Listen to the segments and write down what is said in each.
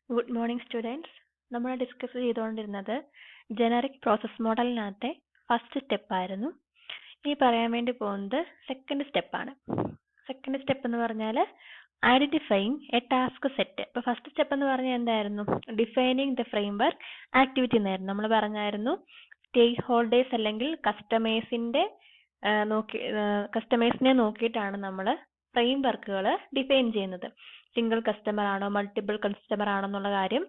Good morning students. നമ്മൾ discuss ചെയ്തുകൊണ്ടിരുന്നത് generic process മോഡലിനകത്തെ first സ്റ്റെപ്പായിരുന്നു. ഇനി പറയാൻ വേണ്ടി പോകുന്നത് സെക്കൻഡ് സ്റ്റെപ്പാണ്. സെക്കൻഡ് സ്റ്റെപ്പ് എന്ന് പറഞ്ഞാൽ ഐഡന്റിഫൈയിങ് എ ടാസ്ക് സെറ്റ്. ഇപ്പോൾ ഫസ്റ്റ് സ്റ്റെപ്പ് എന്ന് പറഞ്ഞാൽ എന്തായിരുന്നു? ഡിഫൈനിങ് ദ ഫ്രെയിംവർക്ക് ആക്ടിവിറ്റി എന്നായിരുന്നു. നമ്മൾ പറഞ്ഞായിരുന്നു സ്റ്റേക്ക് ഹോൾഡേഴ്സ് അല്ലെങ്കിൽ കസ്റ്റമേഴ്സിനെ നോക്കിയിട്ടാണ് നമ്മൾ ഫ്രെയിംവർക്കുകൾ ഡിഫൈൻ ചെയ്യുന്നത്. സിംഗിൾ കസ്റ്റമർ ആണോ മൾട്ടിപ്പിൾ കസ്റ്റമർ ആണോ എന്നുള്ള കാര്യം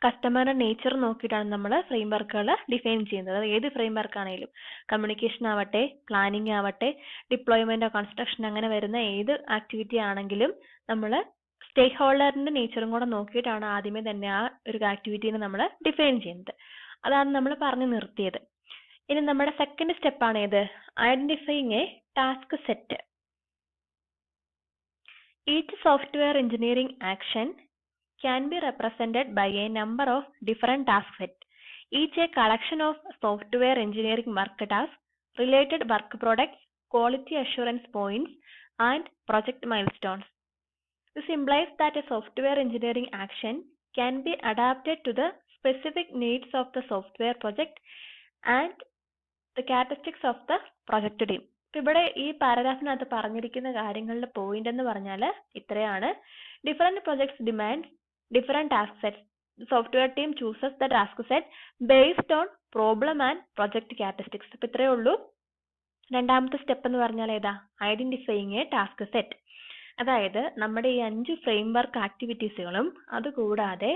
കസ്റ്റമറുടെ നേച്ചർ നോക്കിയിട്ടാണ് നമ്മൾ ഫ്രെയിംവർക്കുകൾ ഡിഫൈൻ ചെയ്യുന്നത്. അത് ഏത് ഫ്രെയിംവർക്ക് ആണെങ്കിലും, കമ്മ്യൂണിക്കേഷൻ ആവട്ടെ, പ്ലാനിങ് ആവട്ടെ, ഡിപ്ലോയ്മെന്റ് കൺസ്ട്രക്ഷൻ, അങ്ങനെ വരുന്ന ഏത് ആക്ടിവിറ്റി ആണെങ്കിലും നമ്മൾ സ്റ്റേക്ക് ഹോൾഡറിന്റെ നേച്ചറും കൂടെ നോക്കിയിട്ടാണ് ആദ്യമേ തന്നെ ആ ഒരു ആക്ടിവിറ്റീനെ നമ്മൾ ഡിഫൈൻ ചെയ്യുന്നത്. അതാണ് നമ്മൾ പറഞ്ഞു നിർത്തിയത്. ഇനി നമ്മുടെ സെക്കൻഡ് സ്റ്റെപ്പാണ് ഏത്? Identifying a task set. Each software engineering action can be represented by a number of different task sets, each a collection of software engineering work tasks, related work products, quality assurance points, and project milestones. This implies that a software engineering action can be adapted to the specific needs of the software project and the characteristics of the project team. ഇവിടെ ഈ പാരഗ്രാഫിനകത്ത് പറഞ്ഞിരിക്കുന്ന കാര്യങ്ങളുടെ point എന്ന് പറഞ്ഞാൽ ഇത്രയാണ്. Different projects demand different task sets. Software team chooses the task set based on problem and project characteristics. ഇപ്പൊ ഇത്രയേ ഉള്ളൂ. രണ്ടാമത്തെ സ്റ്റെപ്പ് എന്ന് പറഞ്ഞാൽ ഏതാ? Identifying a task set. അതായത് നമ്മുടെ ഈ 5 ഫ്രെയിംവർക്ക് ആക്ടിവിറ്റീസുകളും അതുകൂടാതെ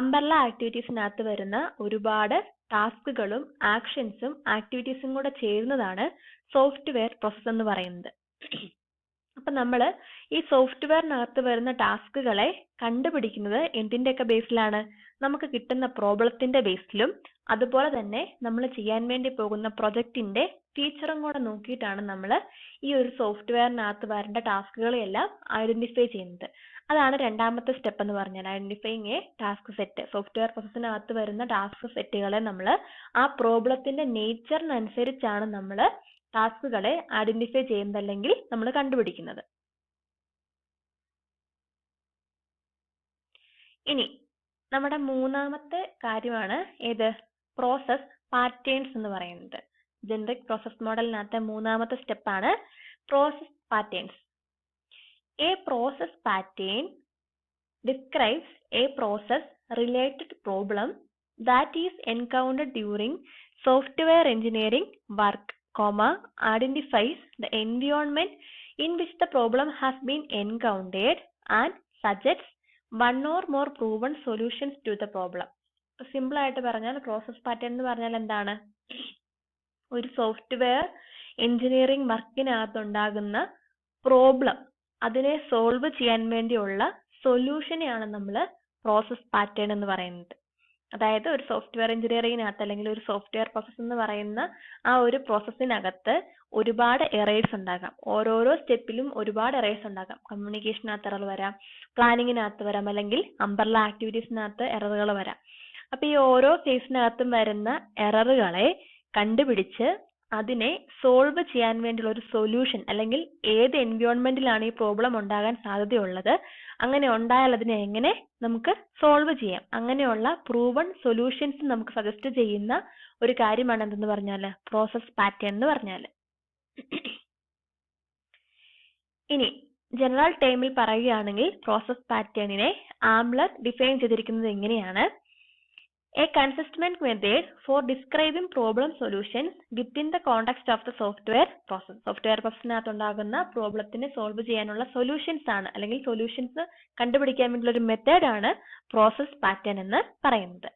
അംബർല ആക്ടിവിറ്റീസിനകത്ത് വരുന്ന ഒരുപാട് ടാസ്കുകളും ആക്ഷൻസും ആക്ടിവിറ്റീസും കൂടെ ചേരുന്നതാണ് സോഫ്റ്റ്വെയർ പ്രോസസ് എന്ന് പറയുന്നത്. അപ്പൊ നമ്മൾ ഈ സോഫ്റ്റ്വെയറിനകത്ത് വരുന്ന ടാസ്കുകളെ കണ്ടുപിടിക്കുന്നത് എന്തിന്റെയൊക്കെ ബേസിലാണ്? നമുക്ക് കിട്ടുന്ന പ്രോബ്ലത്തിന്റെ ബേസിലും അതുപോലെ തന്നെ നമ്മൾ ചെയ്യാൻ വേണ്ടി പോകുന്ന പ്രൊജക്ടിന്റെ ഫീച്ചറും കൂടെ നോക്കിയിട്ടാണ് നമ്മൾ ഈ ഒരു സോഫ്റ്റ്വെയറിനകത്ത് വരേണ്ട ടാസ്കുകളെല്ലാം ഐഡന്റിഫൈ ചെയ്യുന്നത്. അതാണ് രണ്ടാമത്തെ സ്റ്റെപ്പ് എന്ന് പറഞ്ഞാൽ identifying a task set. Software പ്രോസസ്സിനകത്ത് വരുന്ന ടാസ്ക് സെറ്റുകളെ നമ്മൾ ആ പ്രോബ്ലത്തിന്റെ നേച്ചറിനനുസരിച്ചാണ് നമ്മൾ ടാസ്കുകളെ ഐഡന്റിഫൈ ചെയ്യുന്നത് അല്ലെങ്കിൽ നമ്മൾ കണ്ടുപിടിക്കുന്നത്. ഇനി നമ്മുടെ മൂന്നാമത്തെ കാര്യമാണ് ഏത്? പ്രോസസ് പാറ്റേൺസ് എന്ന് പറയുന്നത്. ജനറിക് പ്രോസസ് മോഡലിനകത്തെ മൂന്നാമത്തെ സ്റ്റെപ്പാണ് process patterns. A process pattern describes a process related problem that is encountered during software engineering work, identifies the environment in which the problem has been encountered and suggests one or more proven solutions to the problem. Simple ആയിട്ട് പറഞ്ഞാൽ process pattern എന്ന് പറഞ്ഞാൽ എന്താണ്? ഒരു software engineering വർക്കിനകത്തുണ്ടാകുന്ന problem, അതിനെ solve ചെയ്യാൻ വേണ്ടിയുള്ള സൊല്യൂഷനെയാണ് നമ്മൾ പ്രോസസ് പാറ്റേൺ എന്ന് പറയുന്നത്. അതായത് ഒരു സോഫ്റ്റ്വെയർ എഞ്ചിനീയറിംഗിനകത്ത് അല്ലെങ്കിൽ ഒരു സോഫ്റ്റ്വെയർ പ്രോസസ് എന്ന് പറയുന്ന ആ ഒരു പ്രോസസ്സിനകത്ത് ഒരുപാട് എറേഴ്സ് ഉണ്ടാകാം. ഓരോരോ സ്റ്റെപ്പിലും ഒരുപാട് എറേഴ്സ് ഉണ്ടാകാം. കമ്മ്യൂണിക്കേഷനകത്ത് എറർ വരാം, പ്ലാനിങ്ങിനകത്ത് വരാം, അല്ലെങ്കിൽ അംബർല ആക്ടിവിറ്റീസിനകത്ത് എററുകൾ വരാം. അപ്പൊ ഈ ഓരോ ഫേസിനകത്തും വരുന്ന എററുകളെ കണ്ടുപിടിച്ച് അതിനെ സോൾവ് ചെയ്യാൻ വേണ്ടിയുള്ള ഒരു സൊല്യൂഷൻ, അല്ലെങ്കിൽ ഏത് എൻവയോൺമെന്റിലാണ് ഈ പ്രോബ്ലം ഉണ്ടാകാൻ സാധ്യതയുള്ളത്, അങ്ങനെ ഉണ്ടായാൽ അതിനെ എങ്ങനെ നമുക്ക് സോൾവ് ചെയ്യാം, അങ്ങനെയുള്ള പ്രൂവൺ സൊല്യൂഷൻസ് നമുക്ക് സജസ്റ്റ് ചെയ്യുന്ന ഒരു കാര്യമാണ് എന്തെന്ന് പറഞ്ഞാൽ പ്രോസസ് പാറ്റേൺ എന്ന് പറഞ്ഞാൽ. ഇനി ജനറൽ ടേമിൽ പറയുകയാണെങ്കിൽ പ്രോസസ് പാറ്റേണിനെ ആംബ്ലർ ഡിഫൈൻ ചെയ്തിരിക്കുന്നത് എങ്ങനെയാണ്? A consistent method for describing problem solutions within the context of the software process. Software പ്രോസസ്സിനകത്ത് ഉണ്ടാകുന്ന പ്രോബ്ലത്തിനെ സോൾവ് ചെയ്യാനുള്ള സൊല്യൂഷൻസ് ആണ്, അല്ലെങ്കിൽ സൊല്യൂഷൻസ് കണ്ടുപിടിക്കാൻ വേണ്ടിയുള്ള ഒരു മെത്തേഡാണ് പ്രോസസ് പാറ്റേൺ എന്ന് പറയുന്നത്.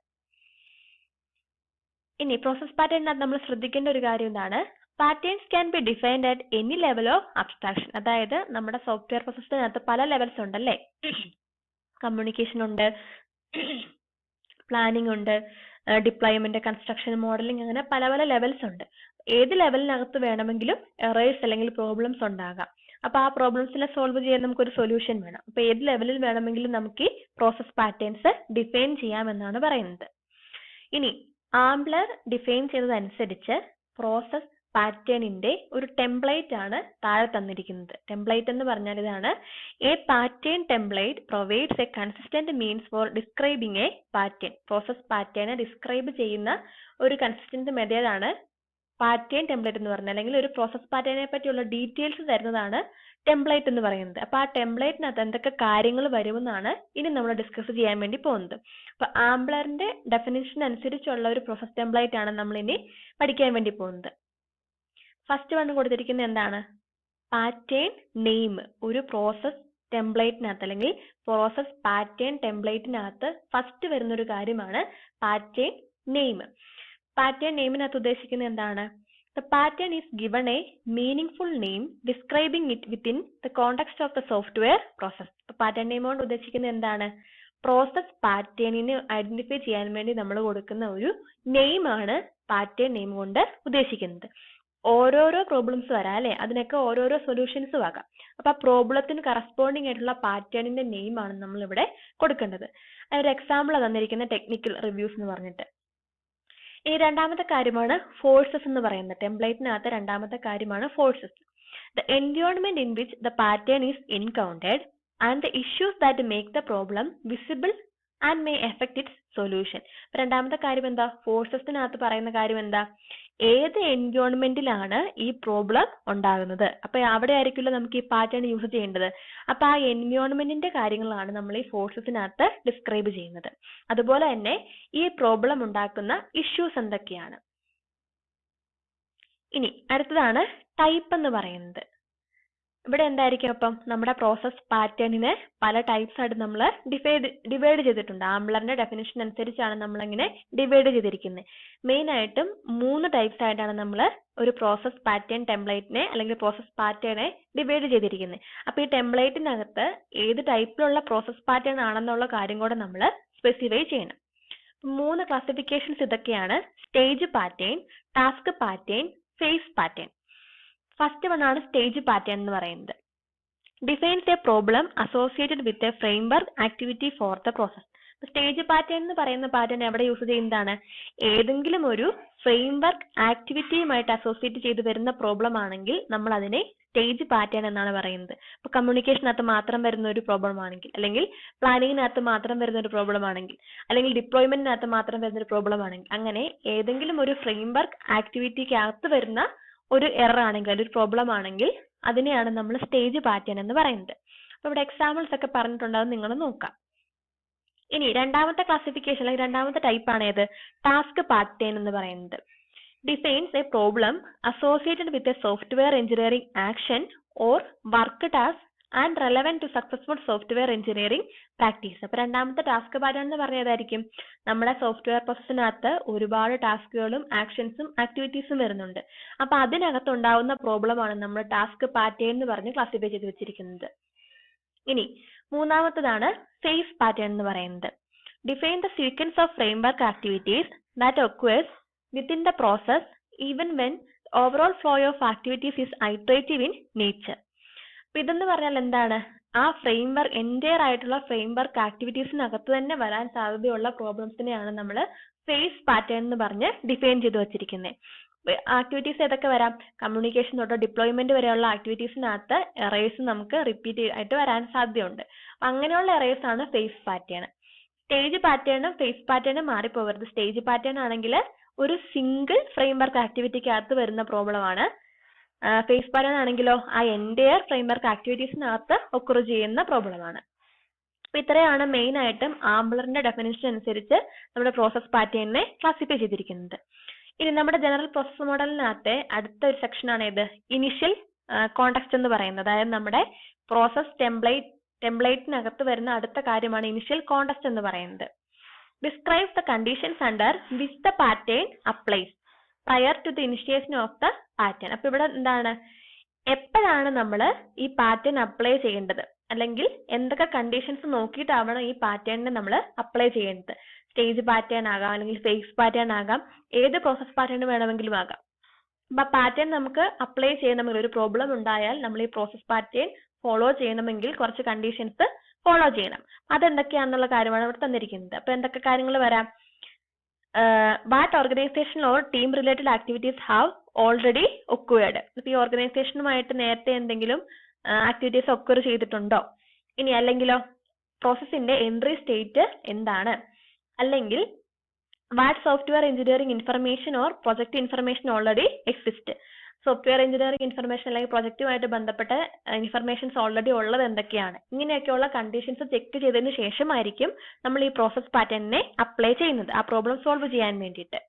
ഇനി പ്രോസസ് പാറ്റേണിനകത്ത് നമ്മൾ ശ്രദ്ധിക്കേണ്ട ഒരു കാര്യം എന്താണ്? Patterns can be defined at any level of abstraction. അതായത് നമ്മുടെ സോഫ്റ്റ്വെയർ പ്രോസസ്സിനകത്ത് പല ലെവൽസ് ഉണ്ടല്ലേ. കമ്മ്യൂണിക്കേഷൻ ഉണ്ട്, പ്ലാനിങ് ഉണ്ട്, ഡിപ്ലോയ്മെന്റ്, കൺസ്ട്രക്ഷൻ, മോഡലിംഗ്, അങ്ങനെ പല പല ലെവൽസ് ഉണ്ട്. ഏത് ലെവലിനകത്ത് വേണമെങ്കിലും എറേഴ്സ് അല്ലെങ്കിൽ പ്രോബ്ലംസ് ഉണ്ടാകാം. അപ്പൊ ആ പ്രോബ്ലംസിനെ സോൾവ് ചെയ്യാൻ നമുക്കൊരു സൊല്യൂഷൻ വേണം. അപ്പൊ ഏത് ലെവലിൽ വേണമെങ്കിലും നമുക്ക് ഈ പ്രോസസ് പാറ്റേൺസ് ഡിഫൈൻ ചെയ്യാമെന്നാണ് പറയുന്നത്. ഇനി ആംബ്ലർ ഡിഫൈൻ ചെയ്തതനുസരിച്ച് പ്രോസസ് പാറ്റേണിന്റെ ഒരു ടെംപ്ലേറ്റ് ആണ് താഴെ തന്നിരിക്കുന്നത്. ടെംപ്ലേറ്റ് എന്ന് പറഞ്ഞാൽ ഇതാണ്: a pattern template provides a consistent means for describing a pattern. Process pattern describe ചെയ്യുന്ന ഒരു കൺസിസ്റ്റന്റ് മെത്തേഡ് ആണ് പാറ്റേൺ ടെംപ്ലേറ്റ് എന്ന് പറഞ്ഞാൽ. അല്ലെങ്കിൽ ഒരു പ്രോസസ് പാറ്റേണിനെ പറ്റിയുള്ള ഡീറ്റെയിൽസ് തരുന്നതാണ് ടെംപ്ലേറ്റ് എന്ന് പറയുന്നത്. അപ്പൊ ആ ടെംപ്ലേറ്റിനകത്ത് എന്തൊക്കെ കാര്യങ്ങൾ വരുമെന്നാണ് ഇനി നമ്മൾ ഡിസ്കസ് ചെയ്യാൻ വേണ്ടി പോകുന്നത്. അപ്പൊ ആംബ്ലറിന്റെ ഡെഫിനിഷൻ അനുസരിച്ചുള്ള ഒരു പ്രോസസ് ടെംപ്ലേറ്റ് ആണ് നമ്മൾ ഇനി പഠിക്കാൻ വേണ്ടി പോകുന്നത്. ഫസ്റ്റ് വൺ കൊടുത്തിരിക്കുന്നത് എന്താണ്? Pattern name. ഒരു പ്രോസസ് ടെംപ്ലേറ്റിനകത്ത് അല്ലെങ്കിൽ പ്രോസസ് പാറ്റേൺ ടെംപ്ലേറ്റിനകത്ത് ഫസ്റ്റ് വരുന്ന ഒരു കാര്യമാണ് പാറ്റേൺ നെയിം. പാറ്റേൺ നെയിമിനകത്ത് ഉദ്ദേശിക്കുന്നത് എന്താണ്? The pattern is given a meaningful name describing it within the context of the software process. Pattern name കൊണ്ട് ഉദ്ദേശിക്കുന്നത് എന്താണ്? പ്രോസസ് പാറ്റേണിനെ ഐഡന്റിഫൈ ചെയ്യാൻ വേണ്ടി നമ്മൾ കൊടുക്കുന്ന ഒരു നെയിമാണ് പാറ്റേൺ നെയിം കൊണ്ട് ഉദ്ദേശിക്കുന്നത്. ഓരോരോ പ്രോബ്ലംസ് വരാം അല്ലെ, അതിനൊക്കെ ഓരോരോ സൊല്യൂഷൻസ് ആകാം. അപ്പൊ ആ പ്രോബ്ലത്തിന് കറസ്പോണ്ടിങ് ആയിട്ടുള്ള പാറ്റേണിന്റെ നെയിം ആണ് നമ്മൾ ഇവിടെ കൊടുക്കേണ്ടത്. ഒരു എക്സാമ്പിൾ തന്നിരിക്കുന്ന ടെക്നിക്കൽ റിവ്യൂസ് എന്ന് പറഞ്ഞിട്ട്. ഈ രണ്ടാമത്തെ കാര്യമാണ് ഫോഴ്സസ് എന്ന് പറയുന്നത്. ടെംപ്ലേറ്റിനകത്ത് രണ്ടാമത്തെ കാര്യമാണ് forces. The environment in which the pattern is encountered and the issues that make the problem visible and may effect it's solution. രണ്ടാമത്തെ കാര്യം എന്താ? ഫോഴ്സസിനകത്ത് പറയുന്ന കാര്യം എന്താ? ഏത് എൻവയോൺമെന്റിലാണ് ഈ പ്രോബ്ലം ഉണ്ടാകുന്നത്, അപ്പൊ അവിടെ ആയിരിക്കുമല്ലോ നമുക്ക് ഈ പാറ്റേൺ യൂസ് ചെയ്യേണ്ടത്. അപ്പൊ ആ എൻവയോൺമെന്റിന്റെ കാര്യങ്ങളാണ് നമ്മൾ ഈ ഫോഴ്സസിനകത്ത് ഡിസ്ക്രൈബ് ചെയ്യുന്നത്. അതുപോലെ തന്നെ ഈ പ്രോബ്ലം ഉണ്ടാക്കുന്ന ഇഷ്യൂസ് എന്തൊക്കെയാണ്. ഇനി അടുത്തതാണ് ടൈപ്പ് എന്ന് പറയുന്നത്. ഇവിടെ എന്തായിരിക്കും? അപ്പം നമ്മുടെ പ്രോസസ് പാറ്റേണിനെ പല ടൈപ്സ് ആയിട്ട് നമ്മൾ ഡിവൈഡ് ചെയ്തിട്ടുണ്ട്. ആംബ്ലറിന്റെ ഡെഫിനിഷൻ അനുസരിച്ചാണ് നമ്മൾ ഇങ്ങനെ ഡിവൈഡ് ചെയ്തിരിക്കുന്നത്. മെയിൻ ആയിട്ടും 3 ടൈപ്സ് ആയിട്ടാണ് നമ്മൾ ഒരു പ്രോസസ് പാറ്റേൺ ടെംപ്ലേറ്റിനെ അല്ലെങ്കിൽ പ്രോസസ് പാറ്റേണെ ഡിവൈഡ് ചെയ്തിരിക്കുന്നത്. അപ്പൊ ഈ ടെംപ്ലേറ്റിനകത്ത് ഏത് ടൈപ്പിലുള്ള പ്രോസസ് പാറ്റേൺ ആണെന്നുള്ള കാര്യം കൂടെ നമ്മൾ സ്പെസിഫൈ ചെയ്യണം. 3 ക്ലാസിഫിക്കേഷൻസ് ഇതൊക്കെയാണ്: stage pattern, task pattern, phase pattern. First one ആണ് സ്റ്റേജ് പാറ്റേൺ എന്ന് പറയുന്നത്. Defines a problem associated with a framework activity for the process. Stage pattern എന്ന് പറയുന്ന പാറ്റേൺ എവിടെ യൂസ് ചെയ്യുന്നതാണ്? ഏതെങ്കിലും ഒരു ഫ്രെയിംവർക്ക് ആക്ടിവിറ്റിയുമായിട്ട് അസോസിയേറ്റ് ചെയ്ത് വരുന്ന പ്രോബ്ലം ആണെങ്കിൽ നമ്മൾ അതിനെ സ്റ്റേജ് പാറ്റേൺ എന്നാണ് പറയുന്നത്. ഇപ്പൊ കമ്മ്യൂണിക്കേഷനകത്ത് മാത്രം വരുന്ന ഒരു പ്രോബ്ലം ആണെങ്കിൽ, അല്ലെങ്കിൽ പ്ലാനിങ്ങിനകത്ത് മാത്രം വരുന്ന ഒരു പ്രോബ്ലം ആണെങ്കിൽ, അല്ലെങ്കിൽ ഡിപ്ലോയ്മെന്റിനകത്ത് മാത്രം വരുന്ന ഒരു പ്രോബ്ലം ആണെങ്കിൽ, അങ്ങനെ ഏതെങ്കിലും ഒരു ഫ്രെയിംവർക്ക് ആക്ടിവിറ്റിക്കകത്ത് വരുന്ന ഒരു എറർ ആണെങ്കിൽ, അതൊരു പ്രോബ്ലം ആണെങ്കിൽ അതിനെയാണ് നമ്മൾ സ്റ്റേജ് പാറ്റേൺ എന്ന് പറയുന്നത്. അപ്പൊ ഇവിടെ എക്സാമ്പിൾസ് ഒക്കെ പറഞ്ഞിട്ടുണ്ട്, അത് നിങ്ങൾ നോക്കാം. ഇനി രണ്ടാമത്തെ ക്ലാസിഫിക്കേഷൻ അല്ലെങ്കിൽ രണ്ടാമത്തെ ടൈപ്പ് ആണ് ഏത്? ടാസ്ക് പാറ്റേൺ എന്ന് പറയുന്നത്. Defines a problem associated with a software engineering action or work task and relevant to successful software engineering practice. അപ്പൊ രണ്ടാമത്തെ ടാസ്ക് പാറ്റേൺ എന്ന് പറഞ്ഞതായിരിക്കും നമ്മുടെ സോഫ്റ്റ്വെയർ പ്രോസസ്സിനകത്ത് ഒരുപാട് ടാസ്കുകളും ആക്ഷൻസും ആക്ടിവിറ്റീസും വരുന്നുണ്ട്. അപ്പൊ അതിനകത്ത് ഉണ്ടാവുന്ന പ്രോബ്ലം ആണ് നമ്മൾ ടാസ്ക് പാറ്റേൺ എന്ന് പറഞ്ഞ് ക്ലാസിഫൈ ചെയ്ത് വെച്ചിരിക്കുന്നത്. ഇനി മൂന്നാമത്തതാണ് ഫേസ് പാറ്റേൺ എന്ന് പറയുന്നത്. Define the sequence of framework activities that occurs within the process even when overall flow of activities is iterative in nature. അപ്പൊ ഇതെന്ന് പറഞ്ഞാൽ എന്താണ്? ആ ഫ്രെയിംവർക്ക് എൻറ്റയർ ആയിട്ടുള്ള ഫ്രെയിംവർക്ക് ആക്ടിവിറ്റീസിനകത്ത് തന്നെ വരാൻ സാധ്യതയുള്ള പ്രോബ്ലംസിനെയാണ് നമ്മൾ ഫേസ് പാറ്റേൺ എന്ന് പറഞ്ഞ് ഡിഫൈൻ ചെയ്ത് വെച്ചിരിക്കുന്നത്. ആക്ടിവിറ്റീസ് ഏതൊക്കെ വരാം? കമ്മ്യൂണിക്കേഷൻ തൊട്ട് ഡിപ്ലോയ്മെന്റ് വരെയുള്ള ആക്ടിവിറ്റീസിനകത്ത് എറേഴ്സ് നമുക്ക് റിപ്പീറ്റ് ആയിട്ട് വരാൻ സാധ്യതയുണ്ട്. അങ്ങനെയുള്ള എറേഴ്സ് ആണ് ഫേസ് പാറ്റേൺ. സ്റ്റേജ് പാറ്റേണും ഫേസ് പാറ്റേണും മാറിപ്പോകരുത്. സ്റ്റേജ് പാറ്റേൺ ആണെങ്കിൽ ഒരു സിംഗിൾ ഫ്രെയിംവർക്ക് ആക്ടിവിറ്റിക്കകത്ത് വരുന്ന പ്രോബ്ലം ആണ്. ഫേസ് പാറ്റേൺ ആണെങ്കിലോ ആ എൻറ്റയർ ഫ്രെയിംവർക്ക് ആക്ടിവിറ്റീസിനകത്ത് ഒക്കർ ചെയ്യുന്ന പ്രോബ്ലം ആണ്. അപ്പൊ ഇത്രയാണ് മെയിൻ ആയിട്ടും ആംബ്ലറിന്റെ ഡെഫിനിഷൻ അനുസരിച്ച് നമ്മുടെ പ്രോസസ് പാറ്റേണിനെ ക്ലാസിഫൈ ചെയ്തിരിക്കുന്നത്. ഇനി നമ്മുടെ ജനറൽ പ്രോസസ് മോഡലിനകത്തെ അടുത്ത ഒരു സെക്ഷൻ ആണ് ഇത് ഇനിഷ്യൽ കോണ്ടെക്സ്റ്റ് എന്ന് പറയുന്നത്. അതായത് നമ്മുടെ പ്രോസസ് ടെംപ്ലേറ്റിനകത്ത് വരുന്ന അടുത്ത കാര്യമാണ് ഇനിഷ്യൽ കോണ്ടെക്സ്റ്റ് എന്ന് പറയുന്നത്. Describe the conditions under which the pattern applies prior to the initiation of the pattern. അപ്പൊ ഇവിടെ എന്താണ്? എപ്പോഴാണ് നമ്മൾ ഈ പാറ്റേൺ അപ്ലൈ ചെയ്യേണ്ടത്, അല്ലെങ്കിൽ എന്തൊക്കെ കണ്ടീഷൻസ് നോക്കിയിട്ടാവണം ഈ പാറ്റേണിനെ നമ്മൾ അപ്ലൈ ചെയ്യേണ്ടത്. സ്റ്റേജ് പാറ്റേൺ ആകാം, അല്ലെങ്കിൽ ഫേസ് പാറ്റേൺ ആകാം, ഏത് പ്രോസസ് പാറ്റേൺ വേണമെങ്കിലും ആകാം. അപ്പൊ പാറ്റേൺ നമുക്ക് അപ്ലൈ ചെയ്യണമെങ്കിൽ, ഒരു പ്രോബ്ലം ഉണ്ടായാൽ നമ്മൾ ഈ പ്രോസസ് പാറ്റേൺ ഫോളോ ചെയ്യണമെങ്കിൽ കുറച്ച് കണ്ടീഷൻസ് ഫോളോ ചെയ്യണം. അതെന്തൊക്കെയാണെന്നുള്ള കാര്യമാണ് ഇവിടെ തന്നിരിക്കുന്നത്. അപ്പൊ എന്തൊക്കെ കാര്യങ്ങൾ വരാം? What organisation or team related activities have already ഒക്വേർഡ്. ഇപ്പൊ ഈ ഓർഗനൈസേഷനുമായിട്ട് നേരത്തെ എന്തെങ്കിലും ആക്ടിവിറ്റീസ് ഒക്വർ ചെയ്തിട്ടുണ്ടോ? ഇനി അല്ലെങ്കിലോ പ്രോസസ്സിന്റെ എൻട്രി സ്റ്റേറ്റ് എന്താണ്? അല്ലെങ്കിൽ what software engineering information or project information already exist. Software engineering information അല്ലെങ്കിൽ പ്രൊജക്റ്റുമായിട്ട് ബന്ധപ്പെട്ട ഇൻഫർമേഷൻസ് ഓൾറെഡി ഉള്ളത് എന്തൊക്കെയാണ്? ഇങ്ങനെയൊക്കെയുള്ള കണ്ടീഷൻസ് ചെക്ക് ചെയ്തതിന് ശേഷമായിരിക്കും നമ്മൾ ഈ പ്രോസസ് പാറ്റേണിനെ അപ്ലൈ ചെയ്യുന്നത്, ആ പ്രോബ്ലം സോൾവ് ചെയ്യാൻ വേണ്ടിയിട്ട്.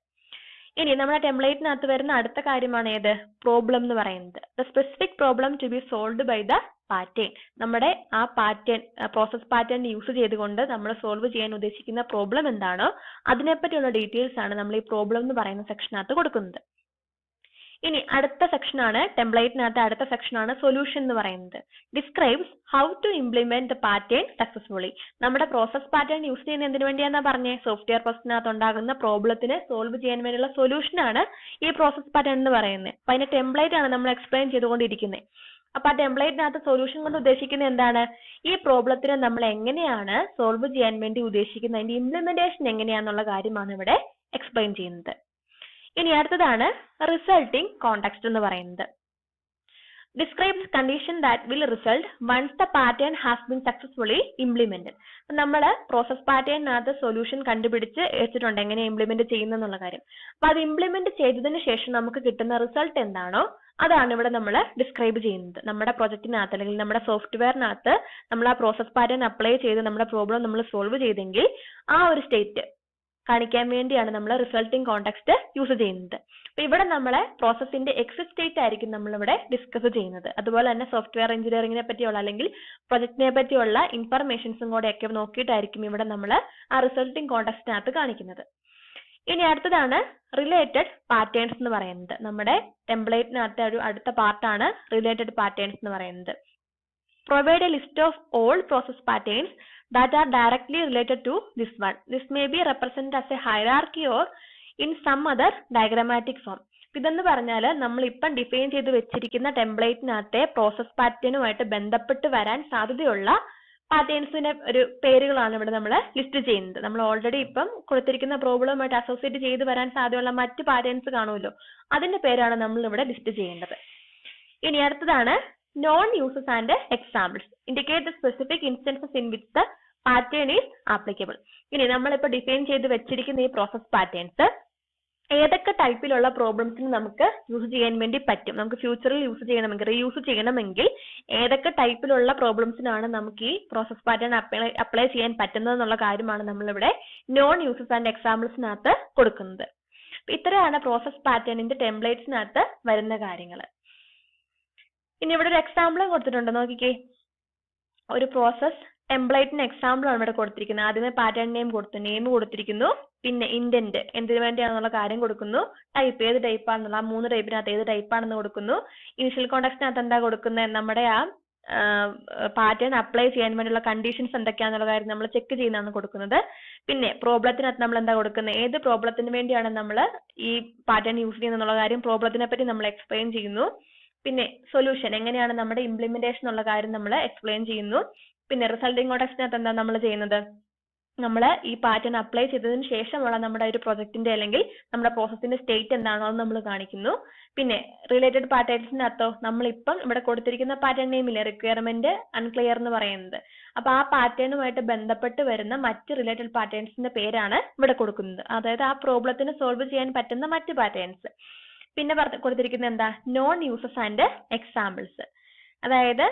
ഇനി നമ്മുടെ ടെംപ്ലേറ്റിനകത്ത് വരുന്ന അടുത്ത കാര്യമാണ് ഏത്? പ്രോബ്ലം എന്ന് പറയുന്നത്. The specific problem to be solved by the pattern. നമ്മുടെ ആ പാറ്റേൺ, പ്രോസസ് പാറ്റേൺ യൂസ് ചെയ്തുകൊണ്ട് നമ്മൾ സോൾവ് ചെയ്യാൻ ഉദ്ദേശിക്കുന്ന പ്രോബ്ലം എന്താണോ അതിനെപ്പറ്റിയുള്ള ഡീറ്റെയിൽസ് ആണ് നമ്മൾ ഈ പ്രോബ്ലം എന്ന് പറയുന്ന സെക്ഷനകത്ത് കൊടുക്കുന്നത്. ഇനി അടുത്ത സെക്ഷനാണ് ടെംപ്ലേറ്റിനകത്ത് അടുത്ത സെക്ഷനാണ് സൊല്യൂഷൻ എന്ന് പറയുന്നത്. Describes how to implement the pattern successfully. നമ്മുടെ പ്രോസസ് പാറ്റേൺ യൂസ് ചെയ്യുന്ന എന്തിനു വേണ്ടിയാണെന്നാ പറഞ്ഞേ? സോഫ്റ്റ്വെയർ പ്രോസസ്സിനകത്ത് ഉണ്ടാകുന്ന പ്രോബ്ലത്തിന് സോൾവ് ചെയ്യാൻ വേണ്ടിയുള്ള സൊല്യൂഷൻ ആണ് ഈ പ്രോസസ് പാറ്റേൺ എന്ന് പറയുന്നത്. അപ്പൊ അതിന്റെ ടെംപ്ലേറ്റ് ആണ് നമ്മൾ എക്സ്പ്ലെയിൻ ചെയ്തുകൊണ്ടിരിക്കുന്നത്. അപ്പൊ ആ ടെംപ്ലേറ്റിനകത്ത് സൊല്യൂഷൻ കൊണ്ട് ഉദ്ദേശിക്കുന്നത് എന്താണ്? ഈ പ്രോബ്ലത്തിനെ നമ്മൾ എങ്ങനെയാണ് സോൾവ് ചെയ്യാൻ വേണ്ടി ഉദ്ദേശിക്കുന്നത്, അതിന്റെ ഇംപ്ലിമെന്റേഷൻ എങ്ങനെയാണെന്നുള്ള കാര്യമാണ് ഇവിടെ എക്സ്പ്ലെയിൻ ചെയ്യുന്നത്. ഇനി അടുത്തതാണ് റിസൾട്ടിംഗ് കോണ്ടെക്സ്റ്റ് എന്ന് പറയുന്നത്. Describes condition that will result once the pattern has been successfully implemented. നമ്മൾ പ്രോസസ് പാറ്റേണിനകത്ത് സൊല്യൂഷൻ കണ്ടുപിടിച്ച് വെച്ചിട്ടുണ്ട് എങ്ങനെ ഇംപ്ലിമെന്റ് ചെയ്യുന്നുള്ള കാര്യം. അപ്പൊ അത് ഇംപ്ലിമെന്റ് ചെയ്തതിന് ശേഷം നമുക്ക് കിട്ടുന്ന റിസൾട്ട് എന്താണോ അതാണ് ഇവിടെ നമ്മൾ ഡിസ്ക്രൈബ് ചെയ്യുന്നത്. നമ്മുടെ പ്രൊജക്റ്റിനകത്ത് അല്ലെങ്കിൽ നമ്മുടെ സോഫ്റ്റ്വെയറിനകത്ത് നമ്മൾ ആ പ്രോസസ് പാറ്റേൺ അപ്ലൈ ചെയ്ത് നമ്മുടെ പ്രോബ്ലം നമ്മൾ സോൾവ് ചെയ്തെങ്കിൽ ആ ഒരു സ്റ്റേറ്റ് കാണിക്കാൻ വേണ്ടിയാണ് നമ്മൾ റിസൾട്ടിംഗ് കോണ്ടെക്സ്റ്റ് യൂസ് ചെയ്യുന്നത്. അപ്പൊ ഇവിടെ നമ്മളെ പ്രോസസ്സിന്റെ എക്സിറ്റ് സ്റ്റേറ്റ് ആയിരിക്കും നമ്മളിവിടെ ഡിസ്കസ് ചെയ്യുന്നത്. അതുപോലെ തന്നെ സോഫ്റ്റ്വെയർ എഞ്ചിനീയറിംഗിനെ പറ്റിയുള്ള അല്ലെങ്കിൽ പ്രൊജക്ടിനെ പറ്റിയുള്ള ഇൻഫർമേഷൻസും കൂടെ ഒക്കെ നോക്കിയിട്ടായിരിക്കും ഇവിടെ നമ്മൾ ആ റിസൾട്ടിംഗ് കോണ്ടെക്സ്റ്റിനകത്ത് കാണിക്കുന്നത്. ഇനി അടുത്തതാണ് റിലേറ്റഡ് പാറ്റേൺസ് എന്ന് പറയുന്നത്. നമ്മുടെ ടെംപ്ലേറ്റിനകത്തെ ഒരു അടുത്ത പാർട്ടാണ് റിലേറ്റഡ് പാറ്റേൺസ് എന്ന് പറയുന്നത്. Provide a list of all process patterns that are directly related to this one. This may be represented as a hierarchy or in some other diagrammatic form. ഇതെന്ന് പറഞ്ഞാൽ നമ്മൾ ഇപ്പം ഡിഫൈൻ ചെയ്ത് വെച്ചിരിക്കുന്ന ടെംപ്ലേറ്റിനകത്തെ പ്രോസസ് പാറ്റേണുമായിട്ട് ബന്ധപ്പെട്ട് വരാൻ സാധ്യതയുള്ള പാറ്റേൺസിന്റെ ഒരു പേരുകളാണ് ഇവിടെ നമ്മൾ ലിസ്റ്റ് ചെയ്യുന്നത്. നമ്മൾ ഓൾറെഡി ഇപ്പം കൊടുത്തിരിക്കുന്ന പ്രോബ്ലവുമായിട്ട് അസോസിയേറ്റ് ചെയ്ത് വരാൻ സാധ്യതയുള്ള മറ്റ് പാറ്റേൺസ് കാണുമല്ലോ, അതിന്റെ പേരാണ് നമ്മൾ ഇവിടെ ലിസ്റ്റ് ചെയ്യേണ്ടത്. ഇനി അടുത്തതാണ് non uses and examples. Indicate the specific instances in which the pattern is applicable. ഇനി നമ്മളിപ്പോൾ ഡിഫൈൻ ചെയ്ത് വെച്ചിരിക്കുന്ന ഈ പ്രോസസ് പാറ്റേൺസ് ഏതൊക്കെ ടൈപ്പിലുള്ള പ്രോബ്ലംസിന് നമുക്ക് യൂസ് ചെയ്യാൻ വേണ്ടി പറ്റും, നമുക്ക് ഫ്യൂച്ചറിൽ യൂസ് ചെയ്യണമെങ്കിൽ റീയൂസ് ചെയ്യണമെങ്കിൽ ഏതൊക്കെ ടൈപ്പിലുള്ള പ്രോബ്ലംസിനാണ് നമുക്ക് ഈ പ്രോസസ് പാറ്റേൺ അപ്ലൈ ചെയ്യാൻ പറ്റുന്നത് എന്നുള്ള കാര്യമാണ് നമ്മളിവിടെ നോൺ യൂസസ് ആൻഡ് എക്സാമ്പിൾസിനകത്ത് കൊടുക്കുന്നത്. ഇത്രയാണ് പ്രോസസ് പാറ്റേണിന്റെ ടെംപ്ലേറ്റ്സിനകത്ത് വരുന്ന കാര്യങ്ങൾ. ഇനി ഇവിടെ ഒരു എക്സാമ്പിളും കൊടുത്തിട്ടുണ്ട്, നോക്കിക്കേ. ഒരു പ്രോസസ് ടെംപ്ലേറ്റിന് എക്സാമ്പിൾ ആണ് ഇവിടെ കൊടുത്തിരിക്കുന്നത്. ആദ്യമേ പാറ്റേൺ നെയിം കൊടുത്തിരിക്കുന്നു, പിന്നെ ഇന്റന്റ് എന്തിനു വേണ്ടിയാണെന്നുള്ള കാര്യം കൊടുക്കുന്നു, ടൈപ്പ് ഏത് ടൈപ്പാണെന്നുള്ള, ആ 3 ടൈപ്പിനകത്ത് ഏത് ടൈപ്പാണെന്ന് കൊടുക്കുന്നു, ഇനിഷ്യൽ കോണ്ടെക്സ്റ്റിനകത്ത് എന്താ കൊടുക്കുന്നത്, നമ്മുടെ ആ പാറ്റേൺ അപ്ലൈ ചെയ്യാൻ വേണ്ടിയുള്ള കണ്ടീഷൻസ് എന്തൊക്കെയാണെന്നുള്ള കാര്യം നമ്മൾ ചെക്ക് ചെയ്യുന്നതാണ് കൊടുക്കുന്നത്. പിന്നെ പ്രോബ്ലത്തിനകത്ത് നമ്മൾ എന്താ കൊടുക്കുന്നത്, ഏത് പ്രോബ്ലത്തിന് വേണ്ടിയാണ് നമ്മൾ ഈ പാറ്റേൺ യൂസ് ചെയ്യുന്നുള്ള കാര്യം പ്രോബ്ലത്തിനെ പറ്റി നമ്മൾ എക്സ്പ്ലെയിൻ ചെയ്യുന്നു. പിന്നെ സൊല്യൂഷൻ എങ്ങനെയാണ് നമ്മുടെ ഇംപ്ലിമെന്റേഷൻ ഉള്ള കാര്യം നമ്മൾ എക്സ്പ്ലെയിൻ ചെയ്യുന്നു. പിന്നെ റിസൾട്ടിംഗ് കോണ്ടെക്സ്റ്റിനകത്ത് എന്താ നമ്മൾ ചെയ്യുന്നത്, നമ്മൾ ഈ പാറ്റേൺ അപ്ലൈ ചെയ്തതിന് ശേഷമുള്ള നമ്മുടെ ഒരു പ്രൊജക്ടിന്റെ അല്ലെങ്കിൽ നമ്മുടെ പ്രോസസ്സിന്റെ സ്റ്റേറ്റ് എന്താണോ അത് നമ്മൾ കാണിക്കുന്നു. പിന്നെ റിലേറ്റഡ് പാറ്റേൺസിനകത്തോ നമ്മളിപ്പം ഇവിടെ കൊടുത്തിരിക്കുന്ന പാറ്റേൺ നെയിമില്ലേ റിക്വയർമെന്റ് അൺക്ലിയർ എന്ന് പറയുന്നത്, അപ്പൊ ആ പാറ്റേണുമായിട്ട് ബന്ധപ്പെട്ട് വരുന്ന മറ്റ് റിലേറ്റഡ് പാറ്റേൺസിന്റെ പേരാണ് ഇവിടെ കൊടുക്കുന്നത്. അതായത് ആ പ്രോബ്ലത്തിന് സോൾവ് ചെയ്യാൻ പറ്റുന്ന മറ്റ് പാറ്റേൺസ്. പിന്നെ കൊടുത്തിരിക്കുന്നത് എന്താ, നോൺ യൂസസ് ആൻഡ് എക്സാമ്പിൾസ്. അതായത്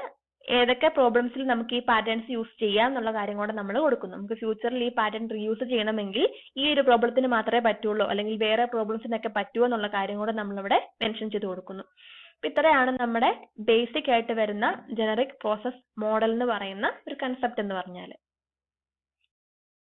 ഏതൊക്കെ പ്രോബ്ലംസിൽ നമുക്ക് ഈ പാറ്റേൺസ് യൂസ് ചെയ്യാം എന്നുള്ള കാര്യം കൂടെ നമ്മൾ കൊടുക്കുന്നു. നമുക്ക് ഫ്യൂച്ചറിൽ ഈ പാറ്റേൺ റീയൂസ് ചെയ്യണമെങ്കിൽ ഈ ഒരു പ്രോബ്ലത്തിന് മാത്രമേ പറ്റുള്ളൂ അല്ലെങ്കിൽ വേറെ പ്രോബ്ലംസിനൊക്കെ പറ്റുമോ എന്നുള്ള കാര്യം കൂടെ നമ്മളിവിടെ മെൻഷൻ ചെയ്ത് കൊടുക്കുന്നു. അപ്പൊ ഇത്രയാണ് നമ്മുടെ ബേസിക് ആയിട്ട് വരുന്ന ജനറിക് പ്രോസസ് മോഡൽ എന്ന് പറയുന്ന ഒരു കൺസെപ്റ്റ് എന്ന് പറഞ്ഞാൽ.